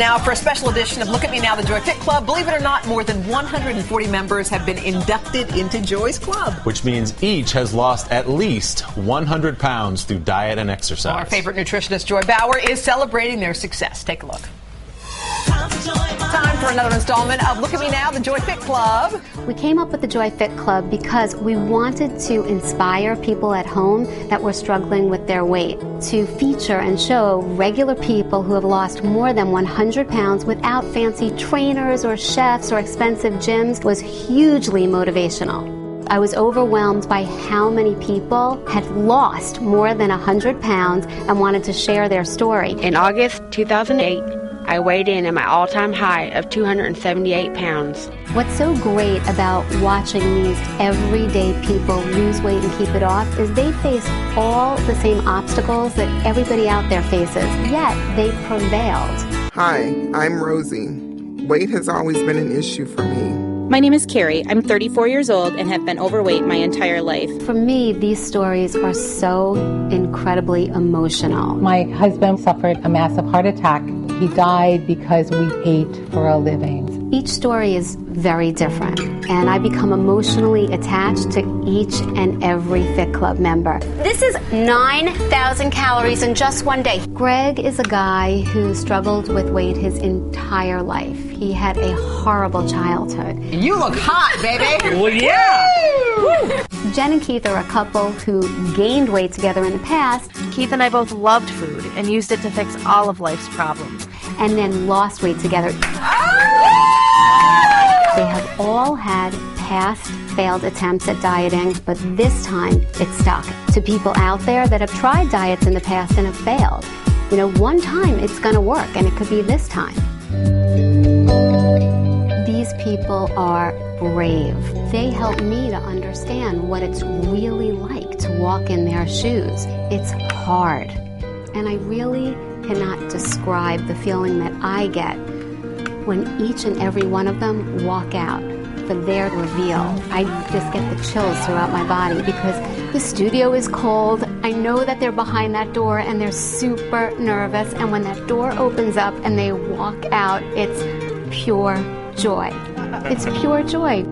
now for a special edition of Look at Me Now, the Joy Fit Club. Believe it or not, more than 140 members have been inducted into Joy's club. Which means each has lost at least 100 pounds through diet and exercise. Our favorite nutritionist, Joy Bauer, is celebrating their success. Take a look. Time for another installment of Look at Me Now, the Joy Fit Club. We came up with the Joy Fit Club because we wanted to inspire people at home that were struggling with their weight, to feature and show regular people who have lost more than 100 pounds without fancy trainers or chefs or expensive gyms was hugely motivational. I was overwhelmed by how many people had lost more than 100 pounds and wanted to share their story. In August 2008, I weighed in at my all-time high of 278 pounds. What's so great about watching these everyday people lose weight and keep it off is they face all the same obstacles that everybody out there faces, yet they prevailed. Hi, I'm Rosie. Weight has always been an issue for me. My name is Carrie. I'm 34 years old and have been overweight my entire life. For me, these stories are so incredibly emotional. My husband suffered a massive heart attack. He died because we ate for a living. Each story is very different, and I become emotionally attached to each and every Fit Club member. This is 9,000 calories in just one day. Gregg is a guy who struggled with weight his entire life. He had a horrible childhood. You look hot, baby. Well, yeah. Woo! Jen and Keith are a couple who gained weight together in the past. Keith and I both loved food and used it to fix all of life's problems. And then lost weight together. They have all had past failed attempts at dieting, but this time it stuck. To people out there that have tried diets in the past and have failed, you know, one time it's going to work, and it could be this time. These people are brave. They help me to understand what it's really like to walk in their shoes. It's hard, and I really cannot describe the feeling that I get when each and every one of them walk out for their reveal. I just get the chills throughout my body because the studio is cold. I know that they're behind that door and they're super nervous, and when that door opens up and they walk out, it's pure joy. It's pure joy.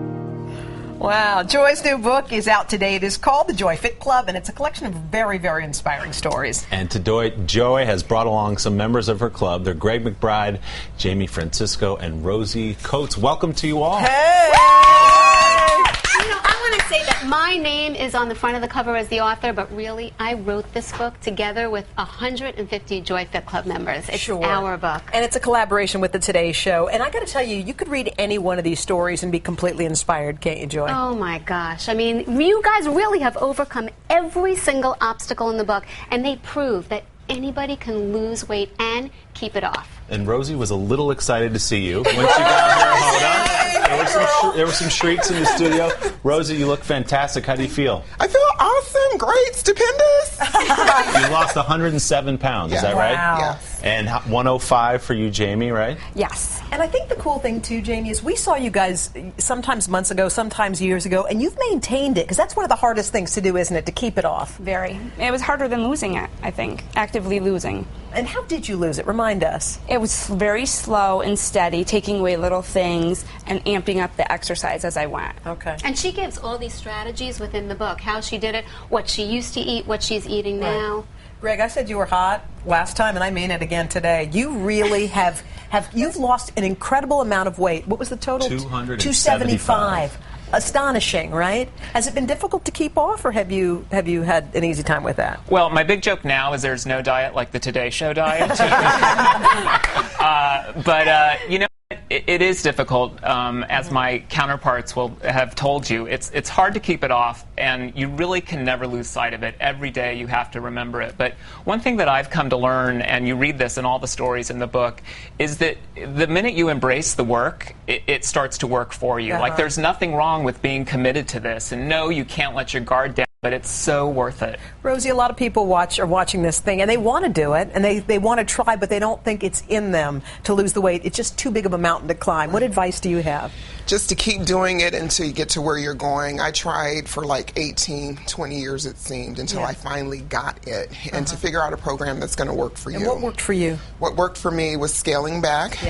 Wow. Joy's new book is out today. It is called The Joy Fit Club, and it's a collection of very, very inspiring stories. And today, Joy has brought along some members of her club. They're Gregg McBride, Jamie Francisco, and Rosie Coates. Welcome to you all. Hey! You know, I want to say that my name is on the front of the cover as the author, but really, I wrote this book together with 150 Joy Fit Club members. It's our book. And it's a collaboration with the Today Show. And I got to tell you, you could read any one of these stories and be completely inspired, can't you, Joy? Oh my gosh. I mean, you guys really have overcome every single obstacle in the book, and they prove that anybody can lose weight and keep it off. And Rosie was a little excited to see you when she got here. Hold on. There were some shrieks in the studio. Rosie, you look fantastic. How do you feel? I feel awesome, great, stupendous. You lost 107 pounds, is that right? Wow. Yes. And 105 for you, Jamie, right? Yes. And I think the cool thing, too, Jamie, is we saw you guys sometimes months ago, sometimes years ago, and you've maintained it, because that's one of the hardest things to do, isn't it, to keep it off? Very. It was harder than losing it, I think, actively losing. And how did you lose it? Remind us. It was very slow and steady, taking away little things and amping up the exercise as I went. Okay. And she gives all these strategies within the book, how she did it, what she used to eat, what she's eating now. Greg, I said you were hot last time, and I mean it again today. You really have you've lost an incredible amount of weight. What was the total? 275. Astonishing, right? Has it been difficult to keep off, or have you had an easy time with that? Well, my big joke now is there's no diet like the Today Show diet. But you know, it is difficult, as my counterparts will have told you. It's hard to keep it off, and you really can never lose sight of it. Every day you have to remember it. But one thing that I've come to learn, and you read this in all the stories in the book, is that the minute you embrace the work, it starts to work for you. Like, there's nothing wrong with being committed to this, and no, you can't let your guard down. but it's so worth it. Rosie, a lot of people are watching this thing, and they want to do it, and they want to try, but they don't think it's in them to lose the weight. It's just too big of a mountain to climb. What advice do you have? Just to keep doing it until you get to where you're going. I tried for like 18, 20 years, it seemed, until I finally got it, and to figure out a program that's going to work for you. And what worked for you? What worked for me was scaling back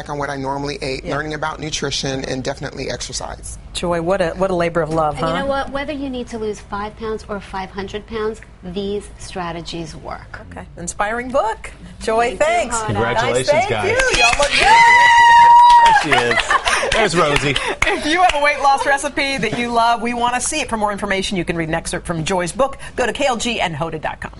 on what I normally ate, learning about nutrition, and definitely exercise. Joy, what a labor of love, huh? And you know what? Whether you need to lose 5 pounds or 500 pounds, these strategies work. Okay. Inspiring book. Joy, thanks. Congratulations, nice, guys. Thank you. Y'all look good. There she is. There's Rosie. If you have a weight loss recipe that you love, we want to see it. For more information, you can read an excerpt from Joy's book. Go to klgandhoda.com.